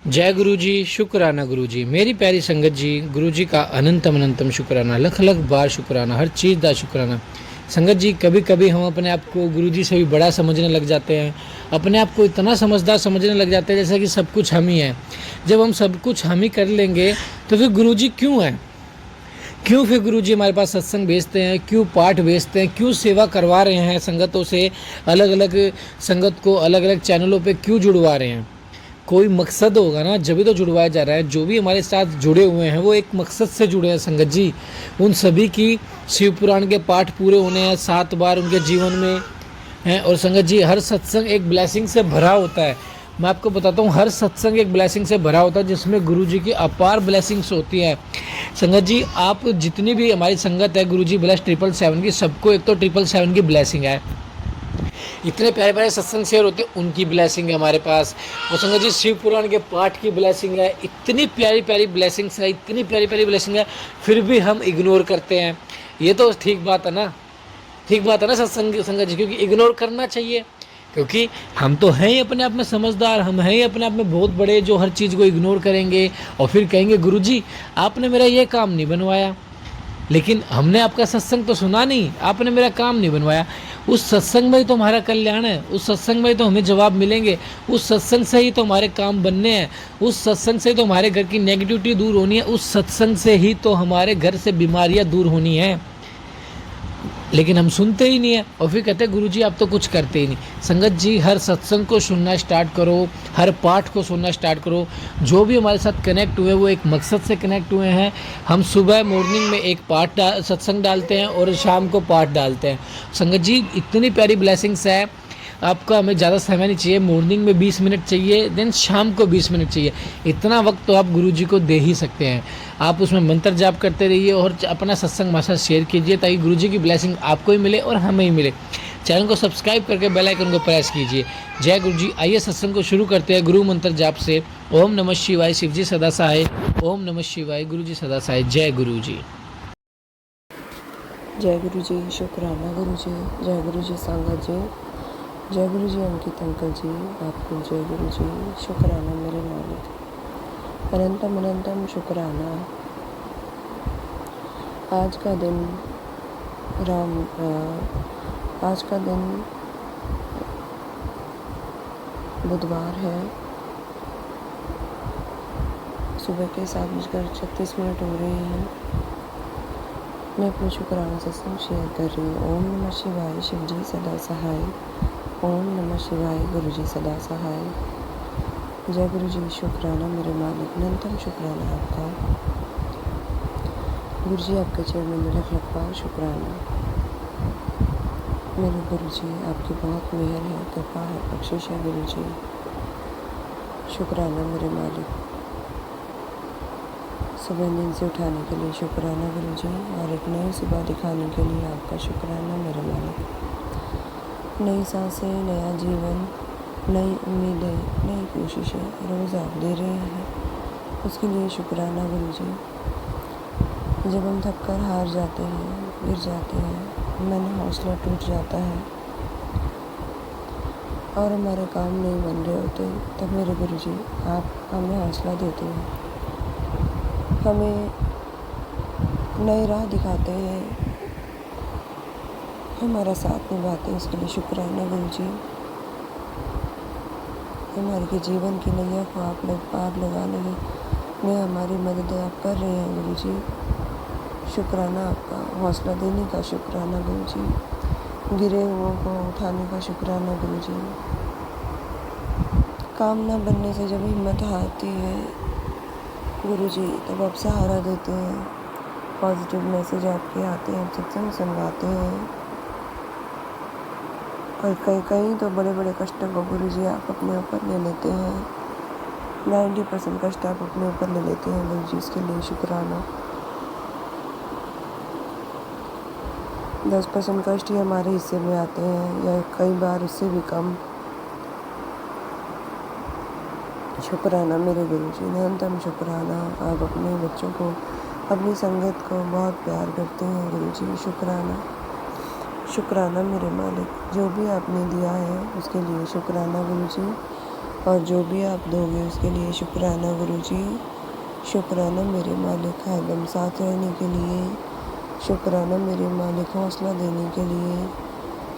जय गुरु जी, शुक्राना गुरु जी, मेरी प्यारी संगत जी, गुरु जी का अनंतम अनंतम शुक्राना, लख लख बार शुक्राना, हर चीज़ का शुक्राना। संगत जी, कभी कभी हम अपने आप को गुरु जी से भी बड़ा समझने लग जाते हैं, अपने आप को इतना समझदार समझने लग जाते हैं जैसे कि सब कुछ हम ही हैं। जब हम सब कुछ हम ही कर लेंगे तो फिर गुरु जी क्यों हैं? क्यों फिर गुरु जी हमारे पास सत्संग भेजते हैं, क्यों पाठ भेजते हैं, क्यों सेवा करवा रहे हैं संगतों से, अलग अलग संगत को अलग अलग चैनलों पे क्यों जुड़वा रहे हैं? कोई मकसद होगा ना, जब भी तो जुड़वाया जा रहा है। जो भी हमारे साथ जुड़े हुए हैं वो एक मकसद से जुड़े हैं संगत जी। उन सभी की शिव पुराण के पाठ पूरे होने हैं 7 बार उनके जीवन में हैं। और संगत जी, हर सत्संग एक ब्लेसिंग से भरा होता है। मैं आपको बताता हूँ, हर सत्संग एक ब्लेसिंग से भरा होता है जिसमें गुरु जी की अपार ब्लेसिंग्स होती है। संगत जी, आप जितनी भी हमारी संगत है गुरु जी ब्लेस 777 की, सबको एक तो 777 की ब्लेसिंग है। इतने प्यारे प्यारे सत्संग शेयर होते हैं, उनकी ब्लेसिंग है हमारे पास। और संगत जी, शिव पुराण के पाठ की ब्लेसिंग है। इतनी प्यारी प्यारी ब्लेसिंग्स है, इतनी प्यारी प्यारी ब्लेसिंग है, फिर भी हम इग्नोर करते हैं। ये तो ठीक बात है ना? ठीक बात है ना सत्संग संगत जी? क्योंकि इग्नोर करना चाहिए, क्योंकि हम तो हैं ही अपने आप में समझदार, हम हैं ही अपने आप में बहुत बड़े जो हर चीज़ को इग्नोर करेंगे और फिर कहेंगे गुरु जी आपने मेरा ये काम नहीं बनवाया। लेकिन हमने आपका सत्संग तो सुना नहीं, आपने मेरा काम नहीं बनवाया। उस सत्संग में ही तो हमारा कल्याण है, उस सत्संग में ही तो हमें जवाब मिलेंगे, उस सत्संग से ही तो हमारे काम बनने हैं, उस सत्संग से ही तो हमारे घर की नेगेटिविटी दूर होनी है, उस सत्संग से ही तो हमारे घर से बीमारियां दूर होनी है। लेकिन हम सुनते ही नहीं है और फिर कहते हैं गुरु जी आप तो कुछ करते ही नहीं। संगत जी, हर सत्संग को सुनना स्टार्ट करो, हर पाठ को सुनना स्टार्ट करो। जो भी हमारे साथ कनेक्ट हुए वो एक मकसद से कनेक्ट हुए हैं। हम सुबह मॉर्निंग में एक सत्संग डालते हैं और शाम को पाठ डालते हैं। संगत जी, इतनी प्यारी ब्लेसिंग्स है। आपका हमें ज़्यादा समय नहीं चाहिए, मॉर्निंग में 20 मिनट चाहिए, देन शाम को 20 मिनट चाहिए। इतना वक्त तो आप गुरु जी को दे ही सकते हैं। आप उसमें मंत्र जाप करते रहिए और अपना सत्संग हमारे साथ शेयर कीजिए ताकि गुरु जी की ब्लेसिंग आपको ही मिले और हमें ही मिले। चैनल को सब्सक्राइब करके बेल आइकन को प्रेस कीजिए। जय गुरु जी। आइए सत्संग को शुरू करते हैं गुरु मंत्र जाप से। ओम नमः शिवाय, शिव जी सदा सहाय। ओम नमः शिवाय, गुरु जी सदा सहाय। जय गुरु जी। जय गुरु जी, शुक्राना गुरु जी, जय गुरु जी संगत जी, जय गुरु जी अंकित अंकल जी, आपको जय गुरु जी, शुक्राना मेरे मालिक, अनंतम अनंतम शुक्राना। आज का दिन आज का दिन बुधवार है। सुबह के 7:36 हो रहे हैं। मैं अपने शुक्राना सत्संग शेयर कर रही हूँ। ओम नमः शिवाय, शिव जी सदा सहाय। ओम नमः शिवाय, गुरु जी सदा सहाय। जय गुरु जी, शुक्राना मेरे मालिक, अनंतम शुक्राना आपका। गुरु जी आपके चरणों में लख लख बार शुक्राना। मेरे गुरु जी, आपकी बहुत मेहर है, कृपा है, बख्शिश है गुरु जी। शुक्राना मेरे मालिक। सुबह नींद से उठाने के लिए शुक्राना गुरु जी, और एक नई सुबह दिखाने के लिए आपका शुक्राना मेरे मालिक। नई सांसें, नया जीवन, नई उम्मीदें, नई कोशिशें रोज़ आप दे रहे हैं, उसके लिए शुक्राना गुरु जी। जब हम थक कर हार जाते हैं, गिर जाते हैं, मन हौसला टूट जाता है और हमारे काम नहीं बन रहे होते, तब मेरे गुरु जी आप हमें हौसला देते हैं, हमें नई राह दिखाते हैं, हमारा साथ निभाते हैं, उसके लिए शुक्राना गुरु जी। हमारे के जीवन की नैया को आप लोग पार लगाने में हमारी मदद आप कर रहे हैं गुरु जी। शुक्राना आपका, हौसला देने का शुक्राना गुरु जी, गिरे हुओं को उठाने का शुक्राना गुरु जी। काम न बनने से जब हिम्मत हारती है गुरु जी, तब आप सहारा देते हैं, पॉजिटिव मैसेज आपके आते हैं, सत्संग सुनवाते हैं, और कहीं कहीं तो बड़े बड़े कष्टों को गुरु जी आप अपने ऊपर ले लेते हैं। 90% कष्ट आप अपने ऊपर ले लेते हैं गुरु जी, इसके लिए शुक्राना। 10% कष्ट ही हमारे हिस्से में आते हैं, या कई बार उससे भी कम। शुक्राना मेरे गुरु जी, निरंतम शुक्राना। आप अपने बच्चों को, अपनी संगत को बहुत प्यार करते हैं गुरु जी। शुक्राना, शुक्राना मेरे मालिक। जो भी आपने दिया है उसके लिए शुक्राना गुरु जी। और जो भी आप दोगे उसके लिए शुक्राना गुरुजी। शुक्राना मेरे मालिक हरदम साथ रहने के लिए। शुक्राना मेरे मालिक हौसला देने के लिए।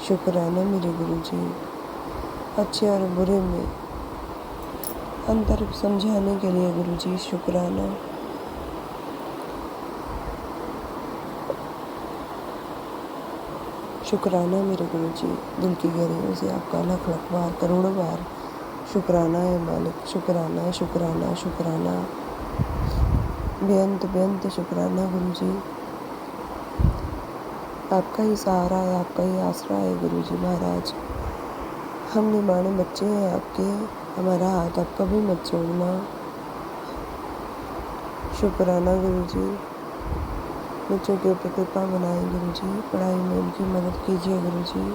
शुक्राना मेरे गुरुजी अच्छे और बुरे में अंतर समझाने के लिए गुरुजी। शुक्राना। शुक्राना मेरे गुरुजी। दिल की गहराइयों से आपका लख लख बार करोड़ों बार शुक्राना है मालिक। शुक्राना शुक्राना शुक्राना बेअंत बेअंत शुक्राना गुरुजी। आपका ही सहारा है, आपका ही आसरा है गुरुजी महाराज। हम निमाने बच्चे हैं आपके, हमारा हाथ आप कभी मत छोड़ना। शुक्राना गुरुजी। बच्चों के ऊपर कृपा बनाए गुरुजी। पढ़ाई में उनकी मदद कीजिए गुरुजी।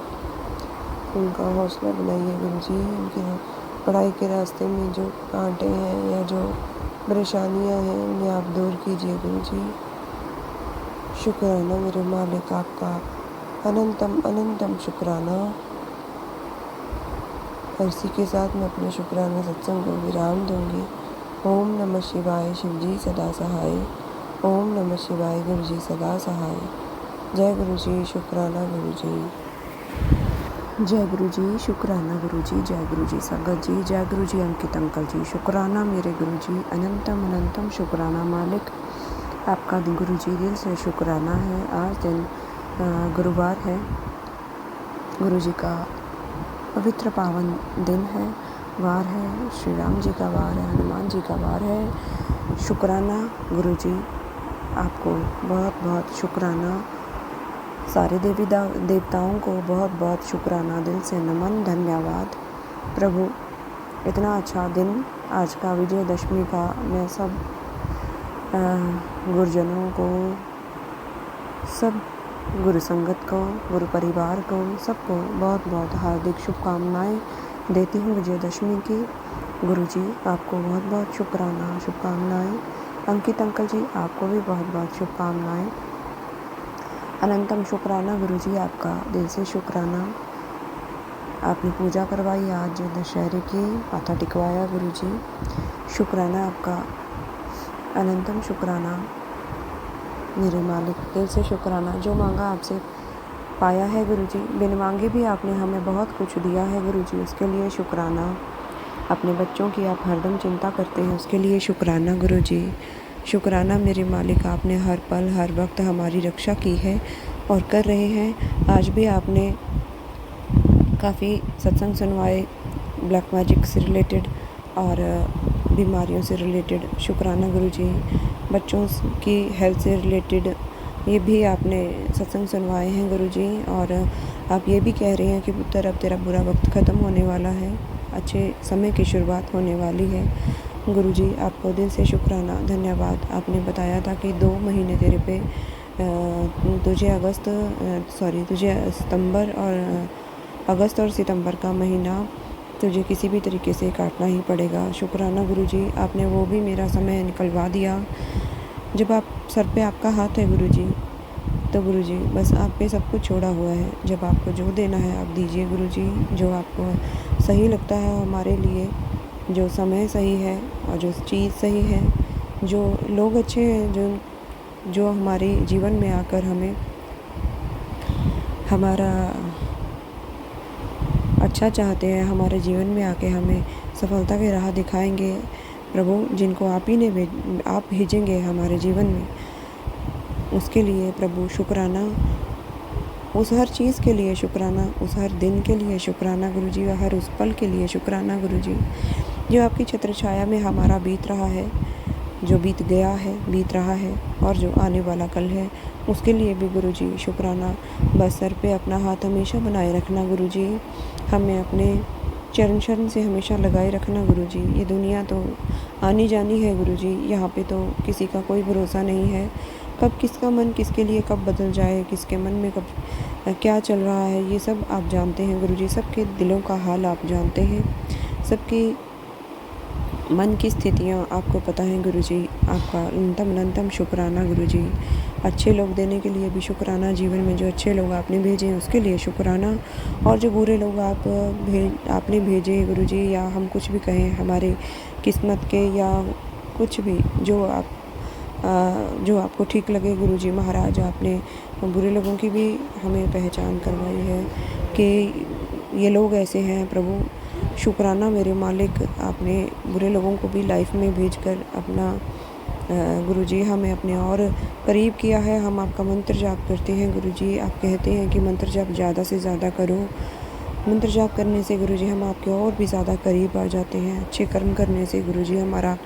उनका हौसला बनाइए गुरुजी। उनके पढ़ाई के रास्ते में जो कांटे हैं या जो परेशानियां हैं उन्हें आप दूर कीजिए गुरुजी। शुक्राना मेरे मालिक आपका अनंतम अनंतम शुक्राना। और इसी के साथ मैं अपने शुक्राना सत्संग को विराम दूंगी। ओम नमः शिवाय। शिवजी सदा सहाय। ओम नमः शिवाय। गुरुजी सदा सहाय। जय गुरुजी। शुक्राना गुरुजी। जय गुरुजी। शुक्राना गुरुजी। जय गुरुजी संगत जी। जय गुरुजी अंकित अंकल जी। शुक्राना मेरे गुरुजी। अनंतम अनंतम शुक्राना मालिक आपका गुरुजी दिल से शुक्राना है। आज दिन गुरुवार है। गुरुजी का पवित्र पावन दिन है, वार है। श्री राम जी का वार है, हनुमान जी का वार है। शुक्राना गुरुजी आपको बहुत बहुत शुक्राना। सारे देवी देवताओं को बहुत बहुत शुक्राना। दिल से नमन, धन्यवाद प्रभु। इतना अच्छा दिन आज का विजयदशमी का मैं सब गुरुजनों को, सब गुरु संगत को, गुरु परिवार को, सबको बहुत बहुत हार्दिक शुभकामनाएं देती हूँ विजयदशमी की। गुरुजी आपको बहुत बहुत शुक्राना, शुभकामनाएं। अंकित अंकल जी आपको भी बहुत बहुत शुभकामनाएं। अनंतम शुक्राना गुरुजी आपका दिल से शुक्राना। आपने पूजा करवाई आज दशहरे की, माथा टिकवाया गुरुजी। शुक्राना आपका अनंतम शुक्राना मेरे मालिक। दिल से शुक्राना। जो मांगा आपसे पाया है गुरुजी। बिन मांगे भी आपने हमें बहुत कुछ दिया है गुरुजी, उसके लिए शुक्राना। अपने बच्चों की आप हरदम चिंता करते हैं, उसके लिए शुक्राना गुरुजी। शुक्राना मेरे मालिक। आपने हर पल हर वक्त हमारी रक्षा की है और कर रहे हैं। आज भी आपने काफ़ी सत्संग सुनवाए ब्लैक मैजिक से रिलेटेड और बीमारियों से रिलेटेड। शुक्राना गुरुजी। बच्चों की हेल्थ से रिलेटेड ये भी आपने सत्संग सुनवाए हैं गुरुजी। और आप ये भी कह रहे हैं कि पुत्र अब तेरा बुरा वक्त ख़त्म होने वाला है, अच्छे समय की शुरुआत होने वाली है। गुरुजी आपको दिल से शुक्राना, धन्यवाद। आपने बताया था कि 2 महीने तेरे पे तुझे सितंबर और अगस्त और सितंबर का महीना तुझे किसी भी तरीके से काटना ही पड़ेगा। शुक्राना गुरुजी। आपने वो भी मेरा समय निकलवा दिया। जब आप सर पे आपका हाथ है गुरुजी, तो गुरुजी बस आप पे सब कुछ छोड़ा हुआ है। जब आपको जो देना है आप दीजिए गुरुजी। जो आपको सही लगता है हमारे लिए, जो समय सही है और जो चीज़ सही है, जो लोग अच्छे हैं, जो हमारे जीवन में आकर हमें हमारा अच्छा चाहते हैं, हमारे जीवन में आके हमें सफलता की राह दिखाएंगे प्रभु, जिनको आप भेजेंगे हमारे जीवन में, उसके लिए प्रभु शुक्राना। उस हर चीज़ के लिए शुक्राना, उस हर दिन के लिए शुक्राना गुरुजी, हर उस पल के लिए शुक्राना गुरुजी, जो आपकी छत्र छाया में हमारा बीत रहा है, जो बीत गया है, बीत रहा है और जो आने वाला कल है, उसके लिए भी गुरुजी शुक्राना। बस सर पे अपना हाथ हमेशा बनाए रखना गुरुजी, हमें अपने चरण शरण से हमेशा लगाए रखना गुरुजी। ये दुनिया तो आनी जानी है गुरुजी, यहाँ पे तो किसी का कोई भरोसा नहीं है। कब किसका मन किसके लिए कब बदल जाए, किसके मन में कब क्या चल रहा है, ये सब आप जानते हैं गुरुजी। सबके दिलों का हाल आप जानते हैं, सबकी मन की स्थितियाँ आपको पता है गुरुजी। आपका अनंतम अनंतम शुक्राना गुरुजी। अच्छे लोग देने के लिए भी शुक्राना, जीवन में जो अच्छे लोग आपने भेजे हैं उसके लिए शुक्राना, और जो बुरे लोग आपने भेजे गुरुजी, या हम कुछ भी कहें हमारे किस्मत के या कुछ भी जो आपको ठीक लगे गुरुजी महाराज, आपने बुरे लोगों की भी हमें पहचान करवाई है कि ये लोग ऐसे हैं प्रभु। शुक्राना मेरे मालिक, आपने बुरे लोगों को भी लाइफ में भेजकर अपना गुरुजी हमें अपने और करीब किया है। हम आपका मंत्र जाप करते हैं गुरुजी, आप कहते हैं कि मंत्र जाप ज़्यादा से ज़्यादा करो। मंत्र जाप करने से गुरुजी हम आपके और भी ज़्यादा करीब आ जाते हैं। अच्छे कर्म करने से गुरुजी हमारा,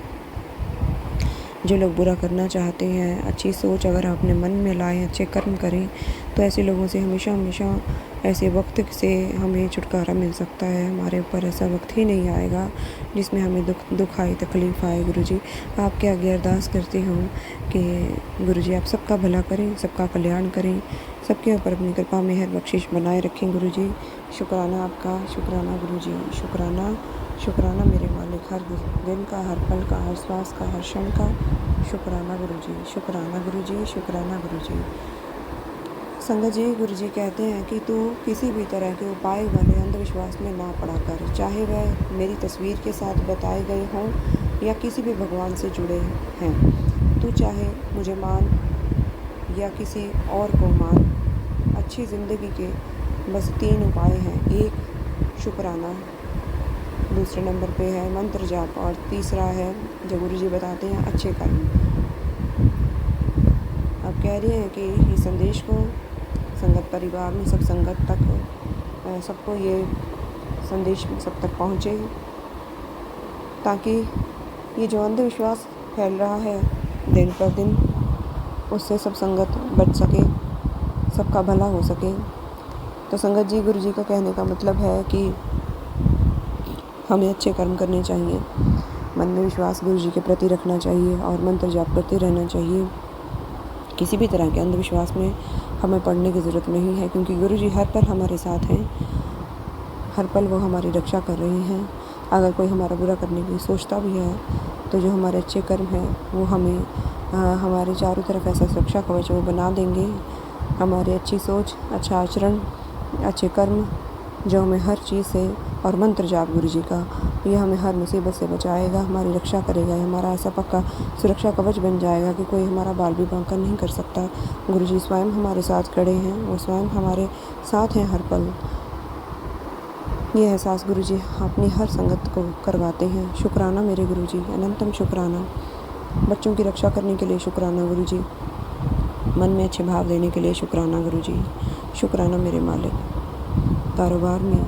जो लोग बुरा करना चाहते हैं, अच्छी सोच अगर आपने मन में लाए, अच्छे कर्म करें, तो ऐसे लोगों से हमेशा हमेशा ऐसे वक्त से हमें छुटकारा मिल सकता है। हमारे ऊपर ऐसा वक्त ही नहीं आएगा जिसमें हमें दुख आए, तकलीफ़ आए। गुरुजी आपके आगे अरदास करती हूँ कि गुरुजी आप सबका भला करें, सबका कल्याण करें, सबके ऊपर अपनी कृपा मेहर बख्शिश बनाए रखें गुरुजी। शुक्राना आपका, शुक्राना गुरुजी, शुक्राना शुक्राना मेरे मालिक, हर दिन का, हर पल का, हर श्वास का, हर क्षण का शुक्राना गुरुजी, शुक्राना गुरुजी, शुक्राना गुरुजी। संगत जी, गुरुजी कहते हैं कि तू किसी भी तरह के उपाय वाले अंधविश्वास में ना पड़ा कर, चाहे वह मेरी तस्वीर के साथ बताए गए हों या किसी भी भगवान से जुड़े हैं। तू चाहे मुझे मान या किसी और को मान, अच्छी ज़िंदगी के बस 3 उपाय हैं। 1 शुक्राना, दूसरे नंबर पे है मंत्र जाप, और तीसरा है जो गुरुजी बताते हैं अच्छे कर्म। अब कह रहे हैं कि इस संदेश को संगत परिवार में, सब संगत तक, सबको ये संदेश सब तक पहुँचे, ताकि ये जो अंधविश्वास फैल रहा है दिन पर दिन, उससे सब संगत बच सके, सबका भला हो सके। तो संगत जी, गुरुजी का कहने का मतलब है कि हमें अच्छे कर्म करने चाहिए, मन में विश्वास गुरुजी के प्रति रखना चाहिए और मंत्र जाप करते रहना चाहिए। किसी भी तरह के अंधविश्वास में हमें पड़ने की ज़रूरत नहीं है, क्योंकि गुरुजी हर पल हमारे साथ हैं, हर पल वो हमारी रक्षा कर रहे हैं। अगर कोई हमारा बुरा करने की सोचता भी है, तो जो हमारे अच्छे कर्म हैं वो हमें हमारे चारों तरफ ऐसा सुरक्षा कवच वो बना देंगे। हमारी अच्छी सोच, अच्छा आचरण, अच्छे कर्म जो हमें हर चीज़ से, और मंत्र जाप गुरुजी का, ये हमें हर मुसीबत से बचाएगा, हमारी रक्षा करेगा। हमारा ऐसा पक्का सुरक्षा कवच बन जाएगा कि कोई हमारा बाल भी बांका नहीं कर सकता। गुरुजी स्वयं हमारे साथ खड़े हैं, वो स्वयं हमारे साथ हैं हर पल। ये एहसास गुरुजी अपनी हर संगत को करवाते हैं। शुक्राना मेरे गुरुजी, अनंतम शुक्राना। बच्चों की रक्षा करने के लिए शुक्राना गुरुजी, मन में अच्छे भाव देने के लिए शुक्राना गुरुजी, शुक्राना मेरे मालिक। कारोबार में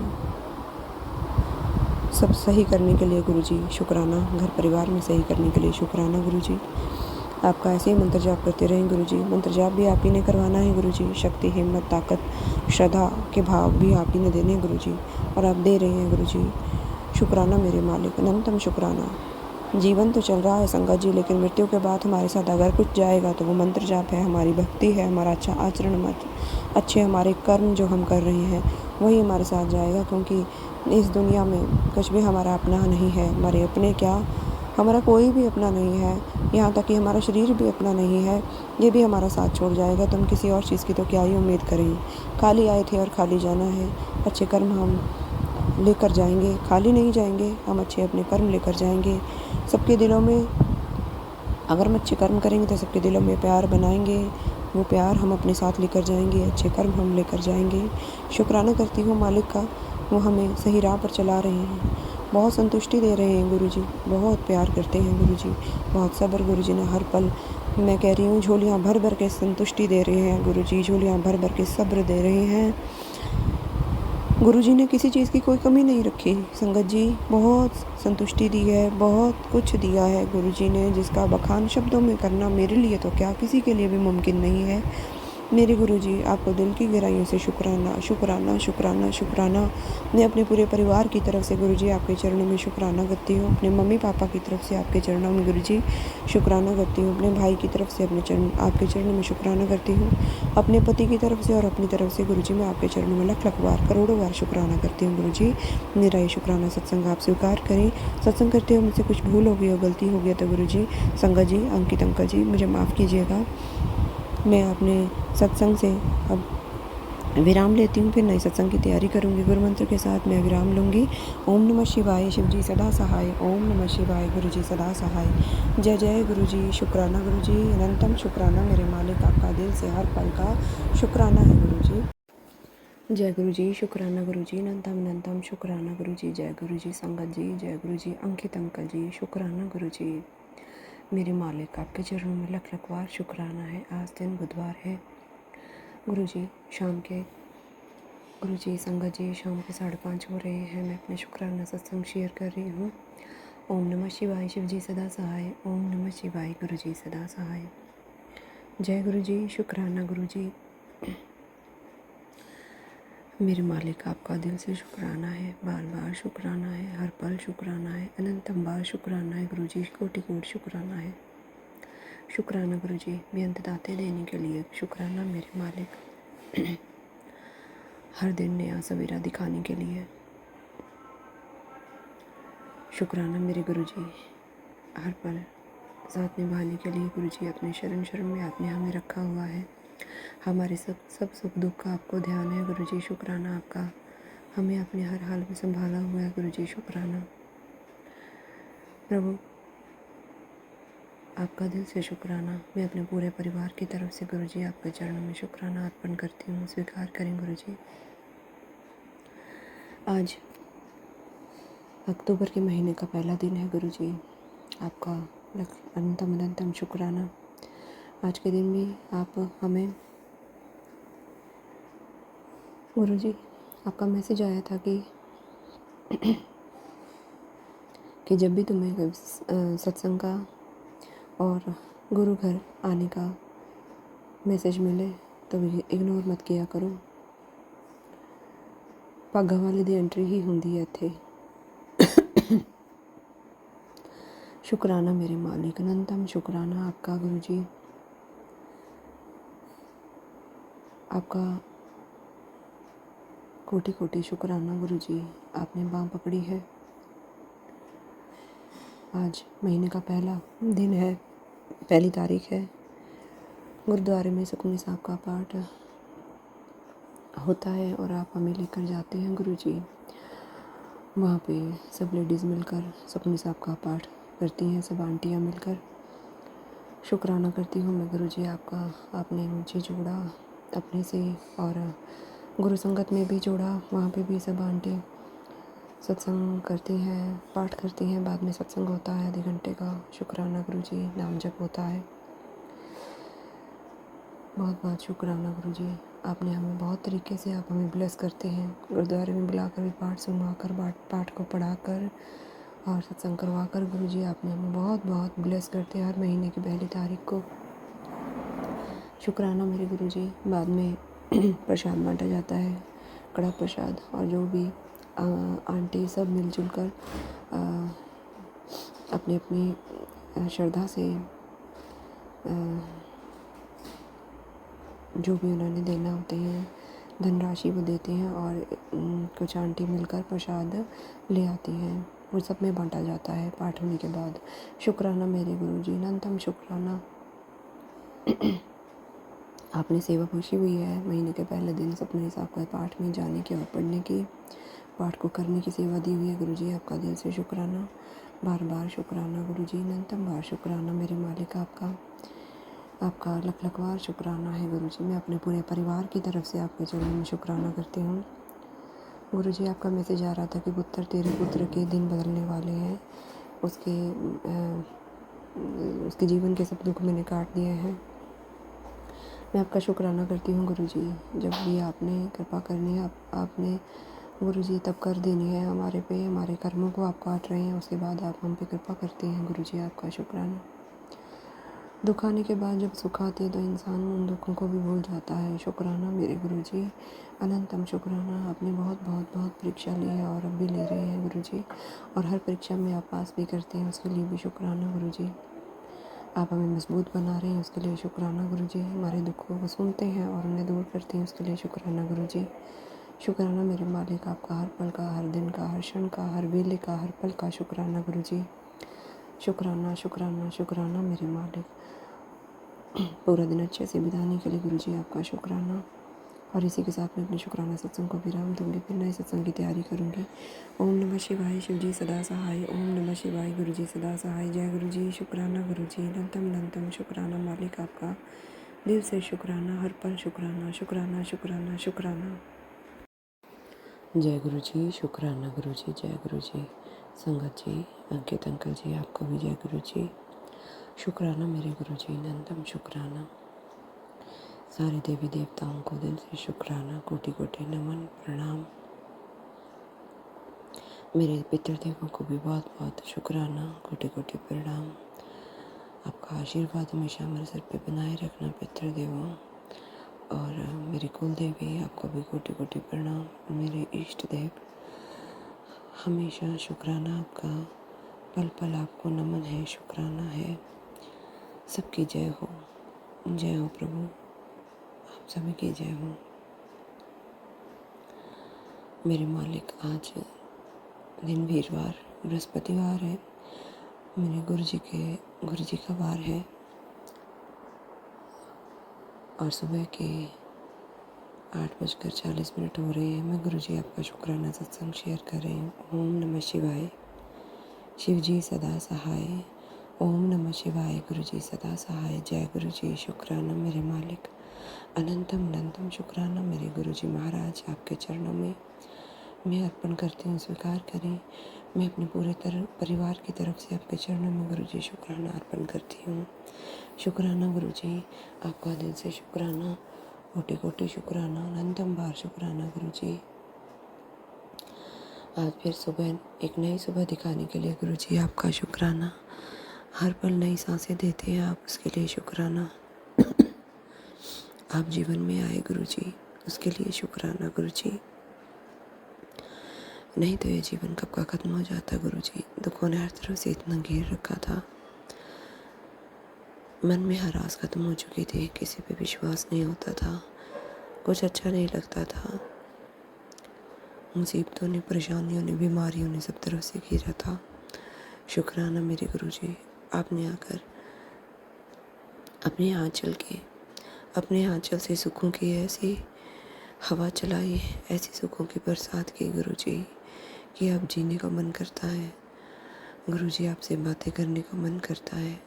सब सही करने के लिए गुरुजी शुक्राना, घर परिवार में सही करने के लिए शुक्राना गुरुजी। आपका ऐसे ही मंत्र जाप करते रहें गुरुजी। मंत्र जाप भी आप ही ने करवाना है गुरुजी। शक्ति, हिम्मत, ताकत, श्रद्धा के भाव भी आप ही ने देने हैं गुरुजी, और आप दे रहे हैं गुरुजी। शुक्राना मेरे मालिक, अनंतम शुक्राना। जीवन तो चल रहा है संगत जी, लेकिन मृत्यु के बाद हमारे साथ अगर कुछ जाएगा तो वो मंत्र जाप है, हमारी भक्ति है, हमारा अच्छा आचरण, अच्छे हमारे कर्म जो हम कर रहे हैं वही हमारे साथ जाएगा। क्योंकि इस दुनिया में कुछ भी हमारा अपना नहीं है। हमारे अपने क्या, हमारा कोई भी अपना नहीं है, यहाँ तक कि हमारा शरीर भी अपना नहीं है, ये भी हमारा साथ छोड़ जाएगा। तो हम किसी और चीज़ की तो क्या ही उम्मीद करें। खाली आए थे और खाली जाना है। अच्छे कर्म हम लेकर जाएंगे, खाली नहीं जाएंगे, हम अच्छे अपने कर्म लेकर जाएंगे। सबके दिलों में, अगर हम अच्छे कर्म करेंगे तो सबके दिलों में प्यार बनाएंगे, वो प्यार हम अपने साथ लेकर जाएंगे, अच्छे कर्म हम लेकर जाएंगे। शुक्राना करती हूँ मालिक का, वो हमें सही राह पर चला रहे हैं, बहुत संतुष्टि दे रहे हैं गुरुजी, बहुत प्यार करते हैं गुरुजी, बहुत सब्र गुरुजी ने हर पल, मैं कह रही हूँ झोलियाँ भर भर के संतुष्टि दे रहे हैं गुरुजी, झोलियाँ भर भर के सब्र दे रहे हैं। गुरुजी ने किसी चीज़ की कोई कमी नहीं रखी संगत जी, बहुत संतुष्टि दी है, बहुत कुछ दिया है गुरुजी ने, जिसका बखान शब्दों में करना मेरे लिए तो क्या, किसी के लिए भी मुमकिन नहीं है। मेरे गुरुजी, आपको दिल की गहराइयों से शुक्राना, शुक्राना, शुक्राना, शुक्राना। मैं अपने पूरे परिवार की तरफ से गुरुजी आपके चरणों में शुक्राना करती हूँ। अपने मम्मी पापा की तरफ से आपके चरणों में गुरुजी शुक्राना करती हूँ। अपने भाई की तरफ से आपके चरणों में शुक्राना करती हूँ। अपने पति की तरफ से और अपनी तरफ से गुरुजी मैं आपके चरणों में लख लख बार, करोड़ों बार शुक्राना करती हूँ गुरुजी। मेरा ये शुक्राना सत्संग आप स्वीकार करें। सत्संग करते हुए मुझसे कुछ भूल हो गई हो, गलती हो गया तो गुरुजी, संगत जी, अंकित अंकल जी, मुझे माफ़ कीजिएगा। मैं अपने सत्संग से अब विराम लेती हूँ, फिर नए सत्संग की तैयारी करूँगी। गुरु मंत्र के साथ मैं विराम लूँगी। ओम नमः शिवाय, शिव जी सदा सहाय। ओम नमः शिवाय, गुरु जी सदा सहाय। जय जय गुरु जी, शुक्राना गुरु जी, अनंतम शुक्राना मेरे मालिक, आपका दिल से हर पल का शुक्राना है गुरु जी। जय गुरु जी, शुक्राना गुरु जी, अनंतम अनंतम शुक्राना गुरु जी। जय गुरु जी संगत जी, जय गुरु जी अंकित अंकल जी, शुक्राना गुरु जी। मेरे मालिक, आपके चरणों में लख लख बार शुक्राना है। आज दिन बुधवार है गुरु जी, शाम के गुरु जी संगत जी शाम के 5:30 हो रहे हैं। मैं अपने शुक्राना सत्संग शेयर कर रही हूँ। ओम नमः शिवाय, शिव जी सदा सहाय। ओम नमः शिवाय, गुरु जी सदा सहाय। जय गुरु जी, शुक्राना गुरु जी। मेरे मालिक, आपका दिल से शुक्राना है, बार बार शुक्राना है, हर पल शुक्राना है, अनंतम बार शुक्राना है गुरु जी, कोटि कोटि शुक्राना है। शुक्राना गुरु जी, बेअंत दाते देने के लिए शुक्राना मेरे मालिक। हर दिन नया सवेरा दिखाने के लिए शुक्राना मेरे गुरु जी। हर पल साथ निभाने के लिए गुरु जी, अपने शरण शरण में आपने हमें रखा हुआ है। हमारे सब सुख दुख का आपको ध्यान है गुरु जी, शुक्राना आपका। हमें अपने हर हाल में संभाला हुआ है गुरु जी, शुक्राना। प्रभु, आपका दिल से शुक्राना। मैं अपने पूरे परिवार की तरफ से गुरु जी आपके चरणों में शुक्राना अर्पण करती हूँ। स्वीकार करें गुरु जी। आज अक्टूबर के महीने का पहला दिन है गुरु जी, आपका अनंतम अनंतम शुक्राना। आज के दिन भी आप हमें गुरु जी, आपका मैसेज आया था कि जब भी तुम्हें सत्संग का और गुरु घर आने का मैसेज मिले तो इग्नोर मत किया करो। ਭਾਗਾਂ ਵਾਲੇ ਦੀ एंट्री ही होंगी है इत्थे। शुक्राना मेरे मालिक, अनंतम शुक्राना आपका गुरु जी। आपका कोटि कोटि शुक्राना गुरु जी। आपने बाँह पकड़ी है। आज महीने का पहला दिन है, पहली तारीख है। गुरुद्वारे में सुखमनी साहब का पाठ होता है और आप हमें लेकर जाते हैं गुरु जी। वहाँ पे सब लेडीज़ मिलकर सुखमनी साहब का पाठ करती हैं, सब आंटियाँ मिलकर। शुक्राना करती हूँ मैं गुरु जी आपका। आपने मुझे जोड़ा अपने से और गुरु संगत में भी जोड़ा। वहाँ पे भी सब आंटी सत्संग करती हैं, पाठ करती हैं। बाद में सत्संग होता है आधे घंटे का। शुक्राना गुरु जी, नाम जप होता है। बहुत बहुत शुक्राना गुरु जी। आपने हमें बहुत तरीके से आप हमें ब्लेस करते हैं। गुरुद्वारे में बुलाकर भी पाठ सुनवा कर, पाठ को पढ़ा कर और सत्संग करवा कर गुरु जी आपने हमें बहुत बहुत ब्लेस करते हैं हर महीने की पहली तारीख को। शुक्राना मेरे गुरु जी। बाद में प्रसाद बांटा जाता है, कड़ा प्रसाद, और जो भी आंटी सब मिलजुल कर अपनी अपनी श्रद्धा से जो भी उन्होंने देना होते हैं धनराशि वो देते हैं और कुछ आंटी मिलकर प्रसाद ले आती हैं। वो सब में बांटा जाता है पाठ होने के बाद। शुक्राना मेरे गुरु जी, अनंतम शुक्राना। आपने सेवा खुशी हुई है महीने के पहले दिन सुखमनी साहब का पाठ में जाने की और पढ़ने की, पाठ को करने की सेवा दी हुई है गुरु जी। आपका दिल से शुक्राना, बार बार शुक्राना गुरु जी, अनंतम बार शुक्राना मेरे मालिक आपका। आपका लख लख बार शुक्राना है गुरु जी। मैं अपने पूरे परिवार की तरफ से आपके चरणों में शुक्राना करती हूँ गुरु जी। आपका मैसेज आ रहा था कि पुत्र, तेरे पुत्र के दिन बदलने वाले हैं। उसके जीवन के सब दुख मैंने काट दिए हैं। मैं आपका शुक्राना करती हूँ गुरु जी। जब भी आपने कृपा करनी है, आपने गुरु जी तब कर देनी है हमारे पे। हमारे कर्मों को आप काट रहे हैं, उसके बाद आप हम पे कृपा करते हैं गुरु जी। आपका शुक्राना। दुख आने के बाद जब सुख आती है तो इंसान उन दुखों को भी भूल जाता है। शुक्राना मेरे गुरु जी, अनंतम शुक्राना। आपने बहुत बहुत बहुत परीक्षा ली है और अब भी ले रहे हैं गुरु जी, और हर परीक्षा में आप पास भी करते हैं, उसके लिए भी शुक्राना गुरु जी। आप हमें मजबूत बना रहे हैं, उसके लिए शुक्राना गुरु जी। हमारे दुखों को सुनते हैं और उन्हें दूर करते हैं, उसके लिए शुक्राना गुरु जी। शुक्राना मेरे मालिक आपका, हर पल का, हर दिन का, हर क्षण का, हर वेले का, हर पल का शुक्राना गुरु जी। शुक्राना शुक्राना शुक्राना मेरे मालिक। पूरा दिन अच्छे से बिताने के लिए गुरुजी आपका शुक्राना। और इसी के साथ मैं अपने शुक्राना सत्संग को विराम दूंगी, फिर नए सत्संग की तैयारी करूंगी। ओम नमः शिवाय, शिव जी सदा सहाय। ओम नमः शिवाय, गुरु जी सदा सहाय। जय गुरु जी। शुक्राना गुरु जी, अनंतम अनंतम शुक्राना मालिक आपका, दिल से शुक्राना, हर पल शुक्राना, शुक्राना शुक्राना शुक्राना। जय गुरु जी। शुक्राना गुरु जी। जय गुरु जी। संगत जी, अंकित अंकल जी, आपको भी जय गुरु जी। शुक्राना मेरे गुरु जी, अनंतम शुक्राना। सारे देवी देवताओं को दिल से शुक्राना, कोटि कोटि नमन प्रणाम। मेरे पितृदेवों को भी बहुत बहुत शुक्राना, कोटि कोटि प्रणाम। आपका आशीर्वाद हमेशा मेरे सर पे बनाए रखना पितृदेवों। और मेरी कुल देवी, आपको भी कोटि कोटि प्रणाम। मेरे इष्ट देव, हमेशा शुक्राना आपका, पल पल आपको नमन है, शुक्राना है। सबकी जय हो, जय हो प्रभु, आप सभी की जय हो। मेरे मालिक, आज दिन वीरवार बृहस्पतिवार है, मेरे गुरु जी का वार है। और सुबह के 8:40 हो रहे हैं। मैं गुरु जी आपका शुक्राना सत्संग शेयर कर रही हूँ। ओम नमः शिवाय, शिव जी सदा सहाय। ओम नमः शिवाय, गुरु जी सदा सहाय। जय गुरु जी। शुक्राना मेरे मालिक, अनंतम अनंतम शुक्राना मेरे गुरु जी महाराज, आपके चरणों में मैं अर्पण करती हूँ, स्वीकार करें। मैं अपने पूरे परिवार की तरफ से आपके चरणों में गुरु जी शुक्राना अर्पण करती हूँ। शुक्राना गुरु जी, आपका दिल से शुक्राना, कोटि कोटि शुक्राना, अनंतम बार शुक्राना गुरु जी। आज फिर सुबह एक नई सुबह दिखाने के लिए गुरु जी आपका शुक्राना। हर पल नई सांसें देते हैं आप, उसके लिए शुक्राना। आप जीवन में आए गुरु जी, उसके लिए शुक्राना गुरु जी। नहीं तो ये जीवन कब का खत्म हो जाता गुरु जी। दुखों ने हर तरफ से इतना घेर रखा था, मन में हर आस खत्म हो चुकी थी, किसी पे विश्वास नहीं होता था, कुछ अच्छा नहीं लगता था। मुसीबतों ने, परेशानियों ने, बीमारियों ने सब तरफ से घेरा था। शुक्राना मेरे गुरु जी, आपने आकर अपने आंचल से सुखों की ऐसी हवा चलाई, ऐसी सुखों की बरसात की गुरु जी कि अब जीने का मन करता है गुरु जी, आपसे बातें करने का मन करता है,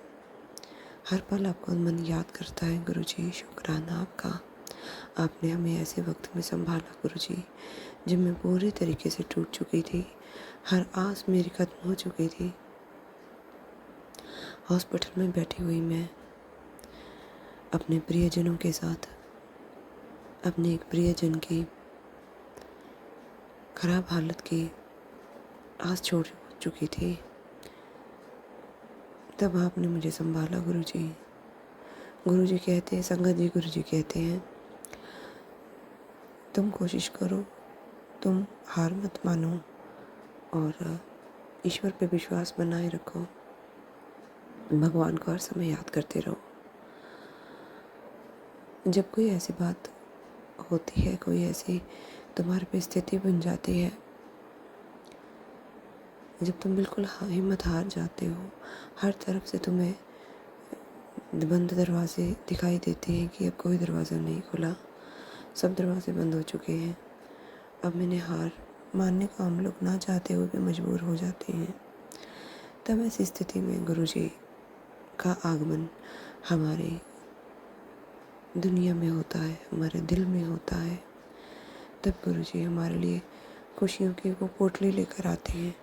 हर पल आपका मन याद करता है गुरु जी। शुक्राना आपका, आपने हमें ऐसे वक्त में संभाला गुरु जी जब मैं पूरी तरीके से टूट चुकी थी, हर आस मेरी खत्म हो चुकी थी। हॉस्पिटल में बैठी हुई मैं अपने प्रियजनों के साथ अपने एक प्रियजन की खराब हालत की आस छोड़ चुकी थी, तब आपने मुझे संभाला गुरु जी। गुरु जी कहते हैं, संगत जी गुरु जी कहते हैं, तुम कोशिश करो, तुम हार मत मानो और ईश्वर पे विश्वास बनाए रखो, भगवान को हर समय याद करते रहो। जब कोई ऐसी बात होती है, कोई ऐसी तुम्हारे पे स्थिति बन जाती है, जब तुम बिल्कुल हिम्मत हार जाते हो, हर तरफ से तुम्हें बंद दरवाजे दिखाई देते हैं कि अब कोई दरवाज़ा नहीं खुला, सब दरवाजे बंद हो चुके हैं, अब मैंने हार मानने को हम लोग ना चाहते हुए भी मजबूर हो जाते हैं। तब ऐसी स्थिति में गुरु जी का आगमन हमारे दुनिया में होता है, हमारे दिल में होता है। तब गुरु जी हमारे लिए खुशियों की वो पोटली लेकर आते हैं,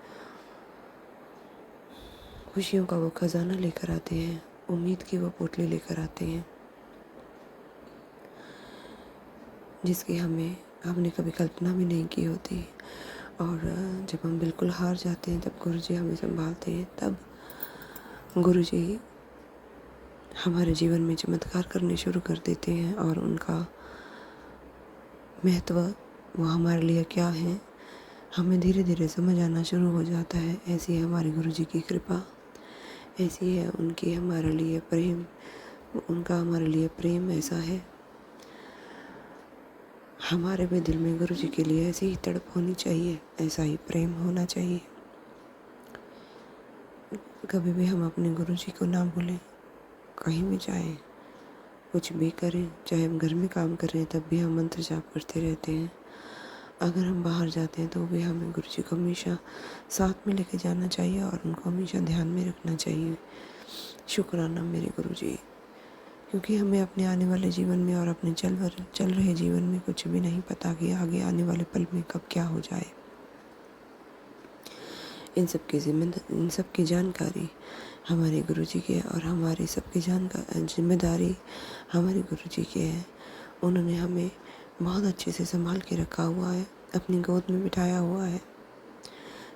खुशियों का वो खजाना लेकर आते हैं, उम्मीद की वो पोटली लेकर आते हैं, जिसकी हमने कभी कल्पना भी नहीं की होती। और जब हम बिल्कुल हार जाते हैं, तब गुरु जी हमें संभालते हैं। तब गुरु जी हमारे जीवन में चमत्कार करने शुरू कर देते हैं और उनका महत्व वो हमारे लिए क्या है, हमें धीरे धीरे समझ आना शुरू हो जाता है। ऐसी है हमारे गुरु जी की कृपा, ऐसी है उनकी हमारे लिए प्रेम, उनका हमारे लिए प्रेम ऐसा है। हमारे भी दिल में गुरु जी के लिए ऐसी ही तड़प होनी चाहिए, ऐसा ही प्रेम होना चाहिए। कभी भी हम अपने गुरु जी को ना भूलें, कहीं भी जाएं, कुछ भी करें, चाहे हम घर में काम कर रहे हैं तब भी हम मंत्र जाप करते रहते हैं। अगर हम बाहर जाते हैं तो भी हमें गुरु जी को हमेशा साथ में लेके जाना चाहिए और उनको हमेशा ध्यान में रखना चाहिए। शुक्राना मेरे गुरु जी, क्योंकि हमें अपने आने वाले जीवन में और अपने चल रहे जीवन में कुछ भी नहीं पता कि आगे आने वाले पल में कब क्या हो जाए। इन सब की जानकारी हमारे गुरु जी के और हमारी सबकी जिम्मेदारी हमारे गुरु जी के है। उन्होंने हमें बहुत अच्छे से संभाल के रखा हुआ है, अपनी गोद में बिठाया हुआ है।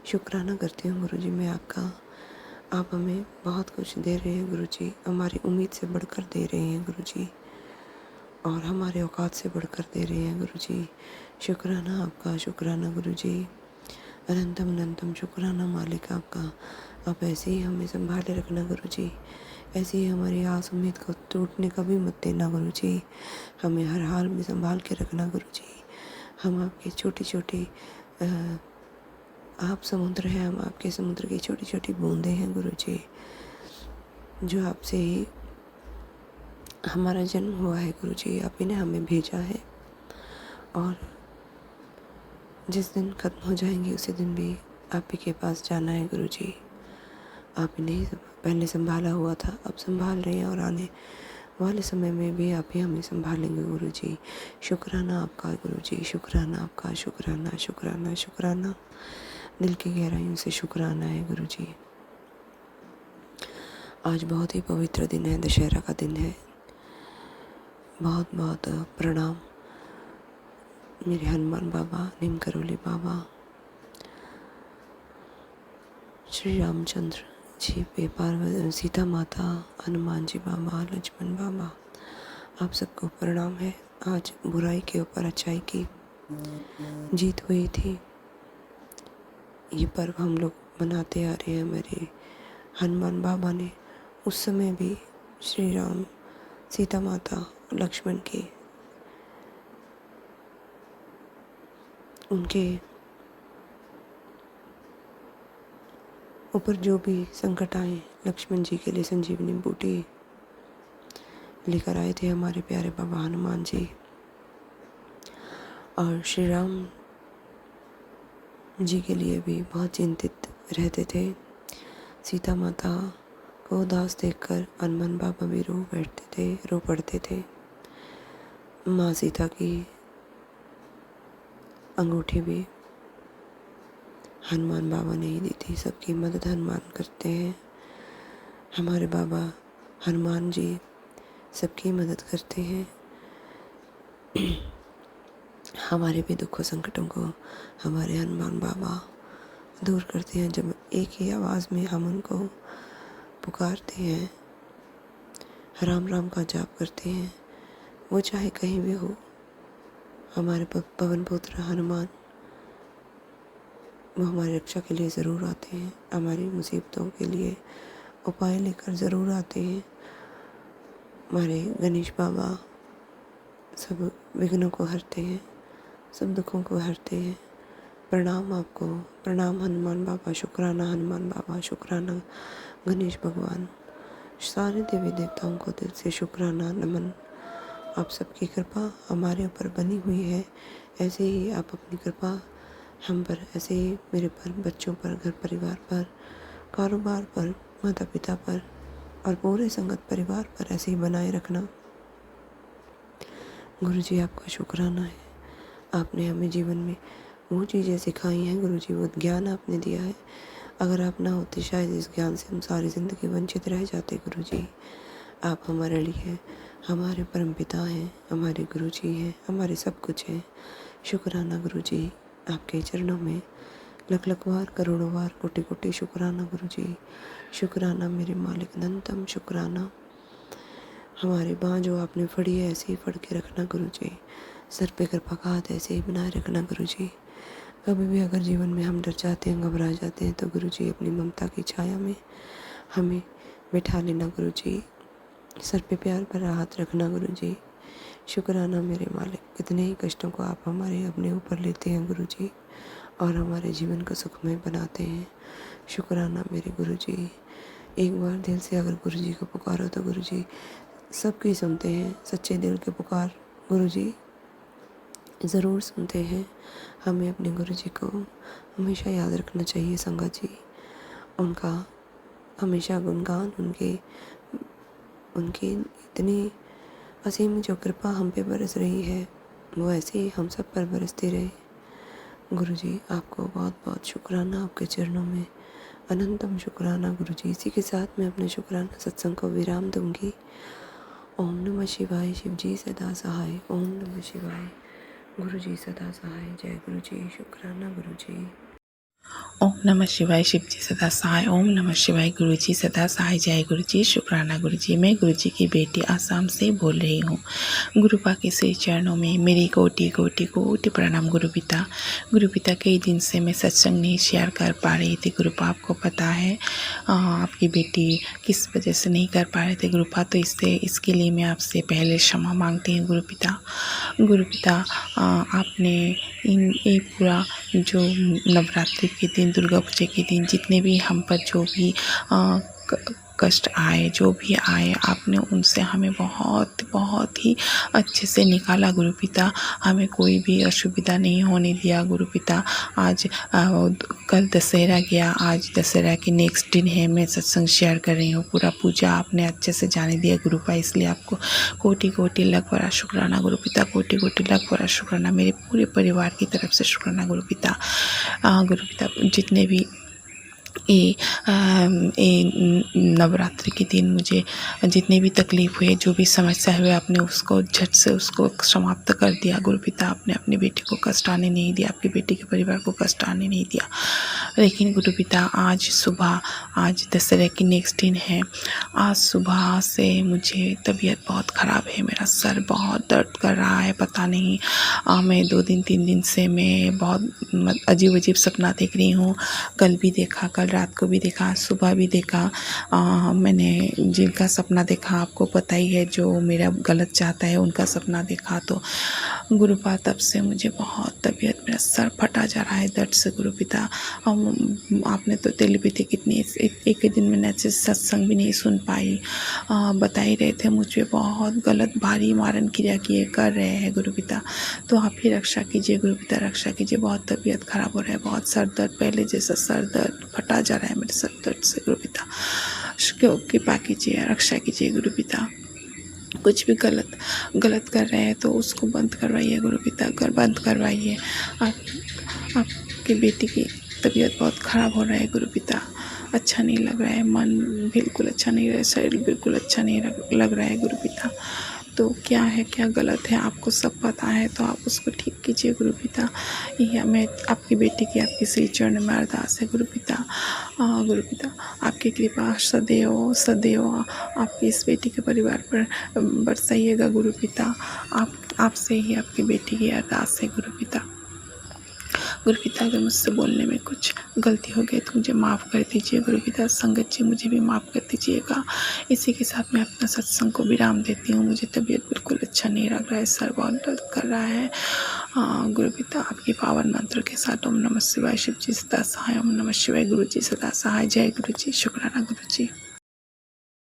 शुक्राना करती हूँ गुरु जी मैं आपका। आप हमें बहुत कुछ दे रहे हैं गुरु जी, हमारी उम्मीद से बढ़कर दे रहे हैं गुरु जी, और हमारे औकात से बढ़कर दे रहे हैं गुरु जी। शुक्राना आपका, शुक्राना गुरु जी, अनंतम अनंतम शुक्राना मालिक आपका। आप ऐसे ही हमें संभाले रखना गुरु जी, ऐसे ही हमारी आस उम्मीद को टूटने कभी मत देना गुरु जी। हमें हर हाल में संभाल के रखना गुरु जी। हम आपकी छोटी छोटी आप समुद्र हैं, हम आपके समुद्र की छोटी छोटी बूंदें हैं गुरु जी, जो आपसे ही हमारा जन्म हुआ है गुरु जी। आप ही ने हमें भेजा है और जिस दिन खत्म हो जाएंगे उसी दिन भी आप ही के पास जाना है गुरु जी। आप ही ने पहले संभाला हुआ था, अब संभाल रहे हैं और आने वाले समय में भी आप ही हमें संभालेंगे गुरु जी। शुक्राना आपका गुरु जी, शुक्राना आपका, शुक्राना शुक्राना शुक्राना, दिल की गहराइयों से शुक्राना है गुरु जी। आज बहुत ही पवित्र दिन है, दशहरा का दिन है। बहुत बहुत प्रणाम मेरे हनुमान बाबा, नीम करोली बाबा, श्री रामचंद्र जी पे सीता माता, हनुमान जी बाबा, लक्ष्मण बाबा, आप सबको प्रणाम है। आज बुराई के ऊपर अच्छाई की जीत हुई थी। ये पर्व हम लोग मनाते आ रहे हैं। मेरे हनुमान बाबा ने उस समय भी श्री राम, सीता माता, लक्ष्मण के उनके ऊपर जो भी संकट आए, लक्ष्मण जी के लिए संजीवनी बूटी लेकर आए थे हमारे प्यारे बाबा हनुमान जी। और श्री राम जी के लिए भी बहुत चिंतित रहते थे। सीता माता को उदास देखकर हनुमान बाबा भी रो पड़ते थे। माँ सीता की अंगूठी भी हनुमान बाबा ने ही दी थी। सबकी मदद हनुमान करते हैं। हमारे बाबा हनुमान जी सबकी मदद करते हैं। हमारे भी दुखों संकटों को हमारे हनुमान बाबा दूर करते हैं। जब एक ही आवाज़ में हम उनको पुकारते हैं, राम राम का जाप करते हैं, वो चाहे कहीं भी हो, हमारे पवन पुत्र हनुमान वो हमारी रक्षा के लिए ज़रूर आते हैं। हमारी मुसीबतों के लिए उपाय लेकर ज़रूर आते हैं। हमारे गणेश बाबा सब विघ्नों को हरते हैं, सब दुखों को हरते हैं। प्रणाम आपको, प्रणाम हनुमान बाबा, शुक्राना हनुमान बाबा, शुक्राना गणेश भगवान, सारे देवी देवताओं को दिल से शुक्राना नमन। आप सबकी कृपा हमारे ऊपर बनी हुई है। ऐसे ही आप अपनी कृपा हम पर, ऐसे ही मेरे पर, बच्चों पर, घर परिवार पर, कारोबार पर, माता पिता पर और पूरे संगत परिवार पर ऐसे ही बनाए रखना। गुरु जी आपका शुक्राना है। आपने हमें जीवन में वो चीज़ें सिखाई हैं गुरु जी, वो ज्ञान आपने दिया है। अगर आप ना होते शायद इस ज्ञान से हम सारी ज़िंदगी वंचित रह जाते गुरु जी। आप हमारे लिए हमारे परमपिता हैं, हमारे गुरु जी हैं, हमारे सब कुछ हैं। शुक्राना गुरु जी, आपके चरणों में लख लख बार, करोड़ों बार, कोटि कोटि शुक्राना गुरु जी। शुक्राना मेरे मालिक, अनंतम शुक्राना। हमारी बाँह जो आपने फड़ी है ऐसे ही फड़ के रखना गुरु जी। सर पे कृपा का हाथ ऐसे ही बनाए रखना गुरु जी। कभी भी अगर जीवन में हम डर जाते हैं, घबरा जाते हैं, तो गुरु जी अपनी ममता की छाया में हमें बिठा लेना गुरु जी। सर पे प्यार भरा हाथ रखना गुरु जी। शुक्राना मेरे मालिक, कितने ही कष्टों को आप हमारे अपने ऊपर लेते हैं गुरु जी और हमारे जीवन को सुखमय बनाते हैं। शुक्राना मेरे गुरु जी। एक बार दिल से अगर गुरु जी को पुकारो तो गुरु जी सबकी सुनते हैं, सच्चे दिल की पुकार गुरु जी ज़रूर सुनते हैं। हमें अपने गुरु जी को हमेशा याद रखना चाहिए संगत जी। उनका हमेशा गुणगान, उनकी इतनी असीम जो कृपा हम पे बरस रही है, वो ऐसे ही हम सब पर बरसती रहे। गुरु जी आपको बहुत बहुत शुक्राना, आपके चरणों में अनंतम शुक्राना गुरु जी। इसी के साथ मैं अपने शुक्राना सत्संग को विराम दूंगी। ओम नमः शिवाय, शिव जी सदा सहाय। ओम नमः शिवाय, गुरु जी सदा सहाय। जय गुरु जी, शुक्राना गुरु जी। ओम नमः शिवाय, शिव जी सदा सहाय। ओम नमः शिवाय, गुरु जी सदा सहाय। जय गुरु जी, शुक्राना गुरु जी। मैं गुरु जी की बेटी आसाम से बोल रही हूँ। गुरुपा के श्री चरणों में मेरी कोटि कोटि कोटि प्रणाम गुरु पिता। गुरु पिता कई दिन से मैं सत्संग नहीं शेयर कर पा रही थी। गुरुपा आपको पता है आपकी बेटी किस वजह से नहीं कर पा रहे थे गुरुपा, तो इसके लिए मैं आपसे पहले क्षमा मांगती हूँ गुरु पिता। गुरु पिता आपने ये पूरा जो नवरात्रि के दिन, दुर्गा पूजा के दिन जितने भी हम पर जो भी कष्ट आए, जो भी आए, आपने उनसे हमें बहुत बहुत ही अच्छे से निकाला गुरु पिता। हमें कोई भी असुविधा नहीं होने दिया गुरु पिता। आज कल दशहरा गया, आज दशहरा के नेक्स्ट दिन है। मैं सत्संग शेयर कर रही हूँ। पूरा पूजा आपने अच्छे से जाने दिया गुरु पिता, इसलिए आपको कोटि कोटि लाख बड़ा शुक्राना गुरु पिता। कोटि कोटि लाख बड़ा शुक्राना, मेरे पूरे परिवार की तरफ से शुक्राना गुरु पिता। गुरु पिता जितने भी ये नवरात्रि के दिन मुझे जितने भी तकलीफ़ हुए, जो भी समस्या हुए, आपने उसको झट से उसको समाप्त कर दिया गुरु पिता। आपने अपनी बेटी को कष्ट आने नहीं दिया, आपकी बेटी के परिवार को कष्ट आने नहीं दिया। लेकिन गुरु पिता आज सुबह, आज दशहरे की नेक्स्ट दिन है, आज सुबह से मुझे तबीयत बहुत ख़राब है। मेरा सर बहुत दर्द कर रहा है, पता नहीं मैं 2-3 दिन से मैं बहुत अजीब अजीब सपना देख रही हूँ। कल भी देखा, कल रात को भी देखा, सुबह भी देखा। मैंने जिनका सपना देखा आपको पता ही है, जो मेरा गलत चाहता है उनका सपना देखा। तो गुरुपा तब से मुझे बहुत तबीयत, मेरा सर फटा जा रहा है दर्द से गुरु पिता। आपने तो टेलीपैथी कितनी एक ही दिन में अच्छे सत्संग भी नहीं सुन पाई। बता ही रहे थे मुझे बहुत गलत भारी मारन क्रिया किए कर रहे हैं गुरु पिता। तो आप ही रक्षा कीजिए गुरु पिता, रक्षा कीजिए। बहुत तबीयत खराब हो रहा है, बहुत सर दर्द, पहले जैसा सर दर्द फटा जा रहा है मेरे सर दर्द से गुरु पिता। कृपा कीजिए, रक्षा कीजिए गुरु पिता। कुछ भी गलत कर रहे हैं तो उसको बंद करवाइए गुरु पिता, बंद करवाइए। आपकी बेटी की तबीयत बहुत ख़राब हो रहा है गुरु पिता। अच्छा नहीं लग रहा है, मन बिल्कुल अच्छा नहीं रहा है, शरीर बिल्कुल अच्छा नहीं लग रहा है गुरु पिता। तो क्या है क्या गलत है आपको सब पता है, तो आप उसको ठीक कीजिए गुरु पिता। यह मैं आपकी बेटी की आपके श्री चरण में अरदास है गुरु पिता। गुरु पिता आपकी कृपा सदैव सदैव आपकी इस बेटी के परिवार पर बरसाइएगा गुरु पिता। आपसे ही आपकी बेटी की अरदास है गुरु पिता। गुरु पिता अगर मुझसे बोलने में कुछ गलती हो गई तो मुझे माफ़ कर दीजिए गुरु पिता। संगत जी मुझे भी माफ़ कर दीजिएगा। इसी के साथ मैं अपना सत्संग को विराम देती हूँ। मुझे तबीयत बिल्कुल अच्छा नहीं लग रहा है, सर बहुत दर्द कर रहा है। गुरु पिता आपके पावन मंत्र के साथ ओम नमः शिवाय, शिव जी सदा सहाय। ओम नमः शिवाय, गुरु जी सदा सहाय। जय गुरु जी, शुक्राना गुरु जी।